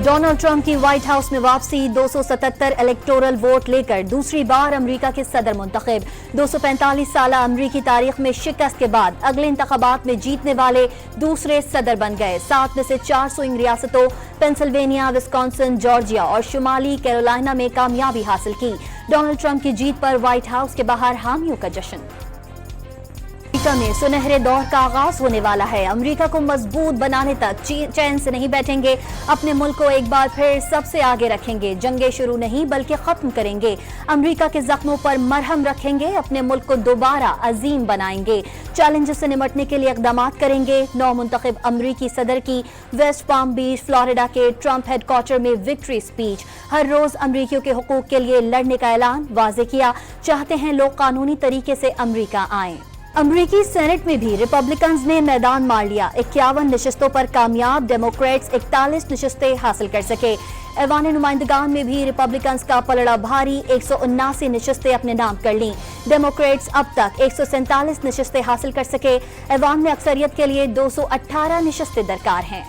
Donald Trump की white house में वापसी, 277 इलेक्टोरल वोट लेकर दूसरी बार अमेरिका के सदर मुंतखब। 245 साल अमेरिकी तारीख में शिकस्त के बाद अगले इंतखाबात में जीतने वाले दूसरे सदर बन गए। 7 में से 4 स्विंग रियासतों पेंसिल्वेनिया, विस्कॉन्सिन, जॉर्जिया और शुमाली कैरोलिना में कामयाबी हासिल की। डोनाल्ड ट्रंप की जीत पर व्हाइट हाउस के बाहर हामियों का जश्न। अमेरिका में सुनहरे दौर का आगाज होने वाला है। अमेरिका को मजबूत बनाने तक चैन से नहीं बैठेंगे। अपने मुल्क को एक बार फिर सबसे आगे रखेंगे। जंगें शुरू नहीं बल्कि खत्म करेंगे। अमेरिका के जख्मों पर मरहम रखेंगे। अपने मुल्क को दोबारा अजीम बनाएंगे। चैलेंजेस से निपटने के लिए इकदाम करेंगे। नौ मुंतखब अमेरिकी सदर की वेस्ट पाम बीच, फ्लोरिडा के ट्रंप हेडक्वार्टर में विक्ट्री स्पीच। हर रोज अमेरिकियों के हुकूक के लिए लड़ने का ऐलान वाजे किया। चाहते हैं लोग कानूनी तरीके से अमेरिका आएं। अमरीकी सेनेट में भी रिपब्लिकन्स ने मैदान मार लिया। 51 नशस्तों पर कामयाब, डेमोक्रेट्स 41 नशस्तें हासिल कर सके। ऐवान नुमाइंदगान में भी रिपब्लिकन्स का पलड़ा भारी, 179 नशस्तें अपने नाम कर लीं। डेमोक्रेट्स अब तक 147 नशस्तें हासिल कर सके। ऐवान में अक्सरियत के लिए 218 नशस्तें दरकार हैं।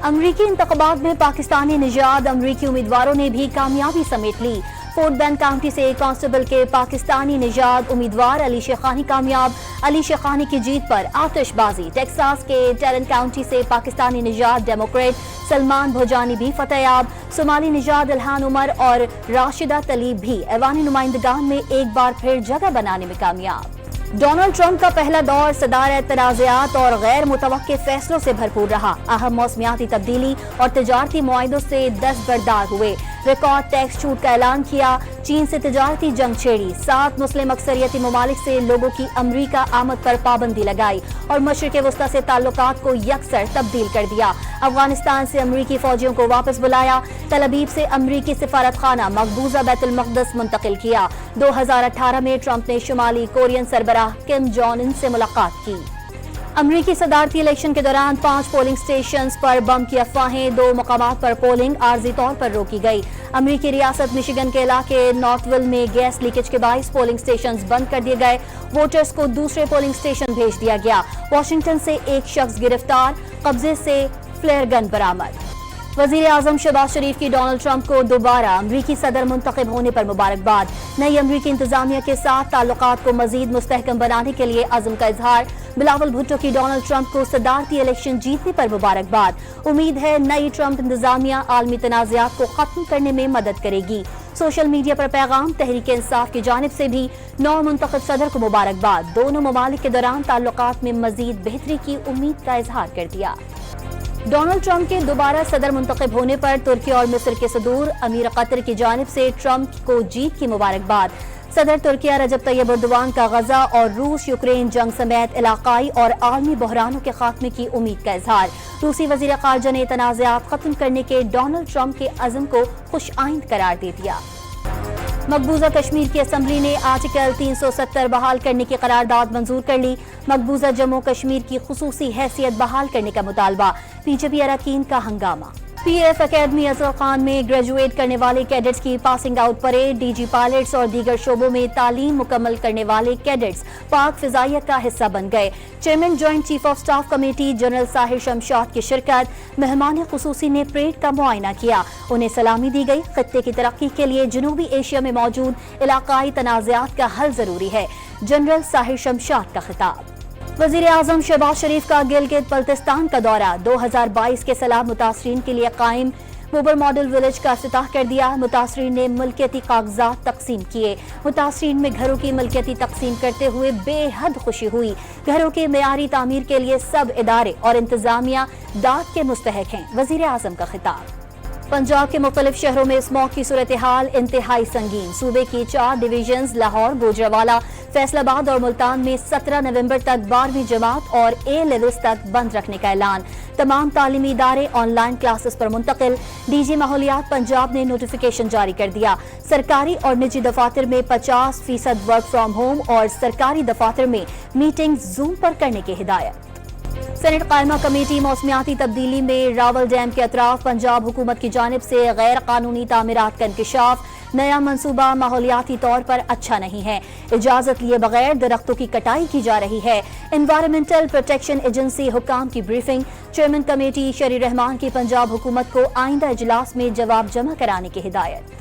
अमरीकी इंतखाबात में पाकिस्तानी निजाद अमरीकी उम्मीदवारों ने भी कामयाबी समेट ली। फोर्ट बेंड काउंटी से कांस्टेबल के पाकिस्तानी निजाद उम्मीदवार अली शेखानी कामयाब। अली शेखानी की जीत पर आतिशबाजी। टेक्सास के टेरन काउंटी से पाकिस्तानी निजाद डेमोक्रेट सलमान भोजानी भी फतेयाब। सोमाली निजाद इल्हान उमर और राशिदा तलीब भी ऐवान नुमाइंदगान में एक बार फिर जगह बनाने में कामयाब। डोनाल्ड ट्रंप का पहला दौर सदारत, तनाज़ात और गैर मुतवक्के फैसलों से भरपूर रहा। अहम मौसमियाती तब्दीली और तिजारती मुआहिदों से दस्तबरदार हुए। रिकॉर्ड टैक्स छूट का ऐलान किया। चीन से तिजारती जंग छेड़ी। 7 मुस्लिम अक्सरियती ममालिक से लोगों की अमरीका आमद पर पाबंदी लगाई और मशरिक़ वस्ता से ताल्लुकात को यकसर तब्दील कर दिया। अफगानिस्तान से अमरीकी फौजियों को वापस बुलाया। तल अबीब से अमरीकी सिफारत खाना मकबूजा बैतुल मक़दस मुंतकिल किया। 2018 में ट्रंप ने शुमाली कोरियन सरबराह किम जोंग उन से मुलाकात की। अमरीकी सदारती इलेक्शन के दौरान 5 पोलिंग स्टेशंस पर बम की अफवाहें। 2 मकामात पर पोलिंग आर्जी तौर पर रोकी गई। अमरीकी रियासत मिशिगन के इलाके नॉर्थविल में गैस लीकेज के बाइस पोलिंग स्टेशंस बंद कर दिए गए। वोटर्स को दूसरे पोलिंग स्टेशन भेज दिया गया। वाशिंगटन से एक शख्स गिरफ्तार, कब्जे से फ्लेयर गन बरामद। वजीर आजम शहबाज शरीफ की डोनाल्ड ट्रंप को दोबारा अमरीकी सदर मुंतखब होने पर मुबारकबाद। नई अमरीकी इंतजामिया के साथ ताल्लुकात को मजीद मुस्तहकम बनाने के लिए अज़म का इजहार। बिलावल भुट्टो की डोनाल्ड ट्रंप को सदारती इलेक्शन जीतने पर मुबारकबाद। उम्मीद है नई ट्रंप इंतजामिया आलमी तनाज़ात को खत्म करने में मदद करेगी। सोशल मीडिया पर पैगाम। तहरीक इंसाफ की जानिब से भी नौ मुंतखब सदर को मुबारकबाद। दोनों ममालिक के दौरान ताल्लुकात में मजीद बेहतरी की उम्मीद का इजहार कर दिया। डोनाल्ड ट्रंप के दोबारा सदर मुंतखब होने पर तुर्की और मिस्र के सदूर अमीर कतर की जानिब से ट्रंप को जीत की मुबारकबाद। सदर तुर्किया रजब तैयब एर्दोगान का गजा और रूस यूक्रेन जंग समेत इलाकाई और आलमी बहरानों के खात्मे की उम्मीद का इजहार। रूसी वजीर खारजा ने तनाज़ात खत्म करने के डोनाल्ड ट्रंप के अज़म को खुश आइंद करार दे दिया। मकबूजा कश्मीर की असम्बली ने आर्टिकल 370 बहाल करने की करारदाद मंजूर कर ली। मकबूजा जम्मू कश्मीर की खुसूसी हैसियत बहाल करने का मुतालबा। बीजेपी अरकान का हंगामा। पीएफ अकेडमी अजहर खान में ग्रेजुएट करने वाले कैडेट्स की passing out parade. DG pilots और दीगर शोबों में तालीम मुकम्मल करने वाले कैडेट्स पाक फिजाइया का हिस्सा बन गए। Chairman joint chief of staff committee general Sahir Shamshad की शिरकत। मेहमान खुसूसी ने परेड का मुआयना किया। उन्हें सलामी दी गई। खत्ते की तरक्की के लिए जनूबी एशिया में मौजूद इलाकाई तनाज़ात का हल जरूरी है। जनरल साहिर शमशाद का खिताब। वजीर आजम शहबाज शरीफ का गिलगित बल्तिस्तान का दौरा। 2022 के सैलाब मुतासरीन के लिए कायम मुबर मॉडल विलेज का इफ्तिताह कर दिया। मुतासरीन ने मिल्कियती कागजात तकसीम किए। मुतासरीन में घरों की मिल्कियती तकसीम करते हुए बेहद खुशी हुई। घरों के मेयारी तामीर के लिए सब इदारे और इंतजामिया दाद के मुस्तहक हैं। वजीर आजम का खिताब। पंजाब के मुख्तलिफ शहरों में स्मॉग की सूरत हाल इंतहाई संगीन। सूबे की 4 डिवीजन्स लाहौर, गुजरावाला, फैसलाबाद और मुल्तान में 17 नवंबर तक 12वीं जमात और ए लेवल्स तक बंद रखने का ऐलान। तमाम तालीमी इदारे ऑनलाइन क्लासेस पर मुंतकिल। डीजी माहौलियात पंजाब ने नोटिफिकेशन जारी कर दिया। सरकारी और निजी दफातर में 50% वर्क फ्रॉम होम और सरकारी दफातर में मीटिंग जूम पर करने की हिदायत। सेनेट कायमा कमेटी मौसमियाती तब्दीली में रावल डैम के अतराफ पंजाब हुकूमत की जानिब से गैर कानूनी तामीरात का इंकशाफ। नया मंसूबा माहौलियाती तौर पर अच्छा नहीं है। इजाजत लिए बगैर दरख्तों की कटाई की जा रही है। एनवायरमेंटल प्रोटेक्शन एजेंसी हुकाम की ब्रीफिंग। चेयरमैन कमेटी शरी रहमान की पंजाब हुकूमत को आइंदा इजलास में जवाब जमा कराने की हिदायत।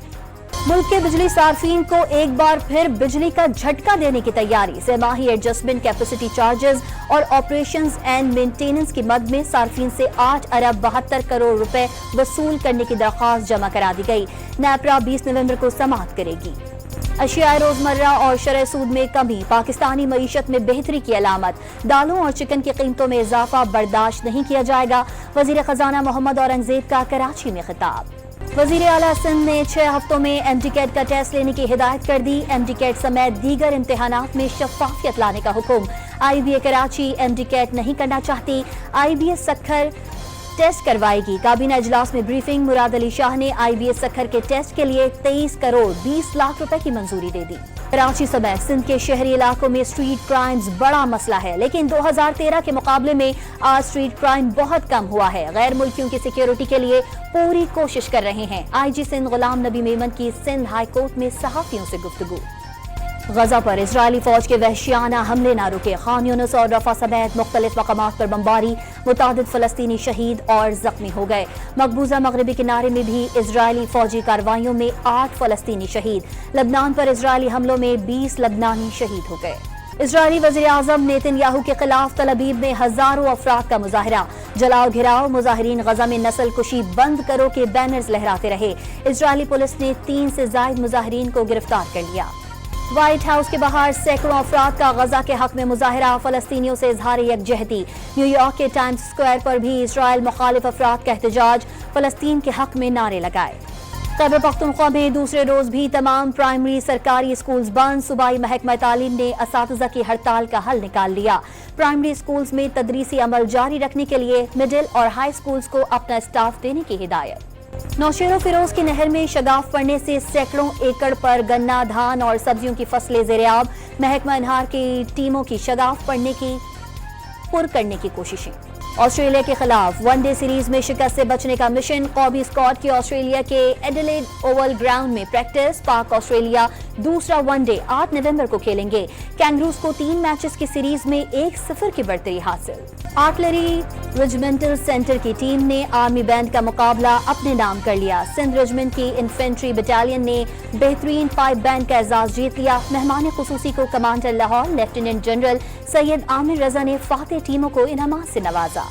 मुल्क के बिजली सार्फिन को एक बार फिर बिजली का झटका देने की तैयारी। सेमाही एडजस्टमेंट कैपेसिटी चार्जेस और ऑपरेशंस एंड मेंटेनेंस की मद में सार्फिन से 8 अरब 72 करोड़ रुपए वसूल करने की दरख्वास्त जमा करा दी गई। नैपरा 20 नवंबर को समाअत करेगी। अशियाए रोजमर्रा और शरह सूद में कमी पाकिस्तानी मईशत में बेहतरी की अलामत। दालों और चिकन की कीमतों में इजाफा बर्दाश्त नहीं किया जाएगा। वजीर खजाना मोहम्मद औरंगजेब का कराची में खिताब। वजीर आला सिंध ने 6 हफ्तों में एमडीकैट का टेस्ट लेने की हिदायत कर दी। एमडीकैट समेत दीगर इम्तिहानात में शफाफियत लाने का हुक्म। IBA कराची एमडीकैट नहीं करना चाहती। IBA सक्खर टेस्ट करवाएगी। काबीना इजलास में ब्रीफिंग। मुराद अली शाह ने IBA सक्खर के टेस्ट के लिए 23 करोड़ 20 लाख रुपए की मंजूरी दे दी। कराची समेत सिंध के शहरी इलाकों में स्ट्रीट क्राइम्स बड़ा मसला है, लेकिन 2013 के मुकाबले में आज स्ट्रीट क्राइम बहुत कम हुआ है। गैर मुल्कियों की सिक्योरिटी के लिए पूरी कोशिश कर रहे हैं। IG सिंध गुलाम नबी मेमन की सिंध हाई कोर्ट में सहाफियों से गुफ्तगू। गजा पर इजरायली फौज के वहशियाना हमले न रुके। खान यूनिस और रफा समेत मुख्तलिफ मकामात पर बमबारी। मुतादिद फलस्तीनी शहीद और जख्मी हो गए। मकबूजा मगरबी किनारे में भी इजरायली फौजी कार्रवाइयों में 8 फलस्तीनी शहीद। लबनान पर इजरायली हमलों में 20 लबनानी शहीद हो गए। इजरायली वज़ीर आज़म नेतन्याहू के खिलाफ तल अबीब में हजारों अफराद का मुजाहरा। जलाओ घिराव। मुजाहिरीन गजा में नस्ल कुशी बंद करो के बैनर्स लहराते रहे। इजरायली पुलिस ने 3 से ज्यादा मुजाहिरीन को गिरफ्तार कर लिया। व्हाइट हाउस के बाहर सैकड़ों अफराद का गजा के हक में मुजाहरा। फलस्तीनियों से इजहार यकजहती। न्यूयॉर्क के टाइम्स स्क्वायर पर भी इसराइल मुखालिफ अफराद का एहतजाज। फलस्तीन के हक में नारे लगाए। खैबर पख्तूनख्वा में दूसरे रोज भी तमाम प्राइमरी सरकारी स्कूल्स बंद। सूबाई महकमा तालीम ने असातिज़ा की हड़ताल का हल निकाल लिया। प्राइमरी स्कूल्स में तदरीसी अमल जारी रखने के लिए मिडिल और हाई स्कूल्स को अपना स्टाफ देने की हिदायत। नौशेरो फिरोज की नहर में शगाफ पड़ने से सैकड़ों एकड़ पर गन्ना, धान और सब्जियों की फसलें ज़ेर-ए-आब। महकमा इनहार की टीमों की शगाफ पड़ने की पुर करने की कोशिशें। ऑस्ट्रेलिया के खिलाफ वनडे सीरीज में शिकस्त से बचने का मिशन। कौमी स्क्वाड की ऑस्ट्रेलिया के एडिलेड ओवल ग्राउंड में प्रैक्टिस। पाक ऑस्ट्रेलिया दूसरा वनडे 8 नवंबर को खेलेंगे। कैंगरूज को 3 मैचेस की सीरीज में 1-0 की बढ़तरी हासिल। आर्टिलरी रेजिमेंटल सेंटर की टीम ने आर्मी बैंड का मुकाबला अपने नाम कर लिया। सिंध रेजिमेंट की इन्फेंट्री बटालियन ने बेहतरीन पाइप बैंड का एजाज जीत लिया। मेहमान खुसूसी को commander Lahore lieutenant general Syed Amir Raza ने फातेह टीमों को इनामात से नवाजा।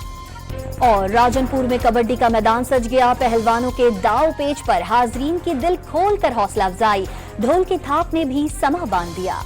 और राजनपुर में कबड्डी का मैदान सज गया। पहलवानों के दाव पेच पर हाजरीन की दिल खोल कर हौसला अफजाई। ढोल की थाप ने भी समा बांध दिया।